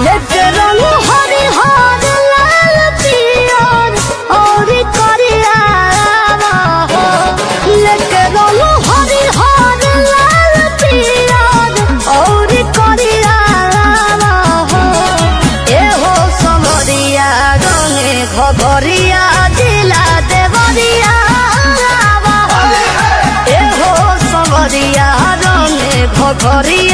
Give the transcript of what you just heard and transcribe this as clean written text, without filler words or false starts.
लेके रंग हरी हर लाल पियर और करिया हो। लेके रंग हरी हर लाल पियर और करिया हो। एहो समरिया रंगे घघरिया जिला देवरिया हो। एहो समरिया रंगे घघरिया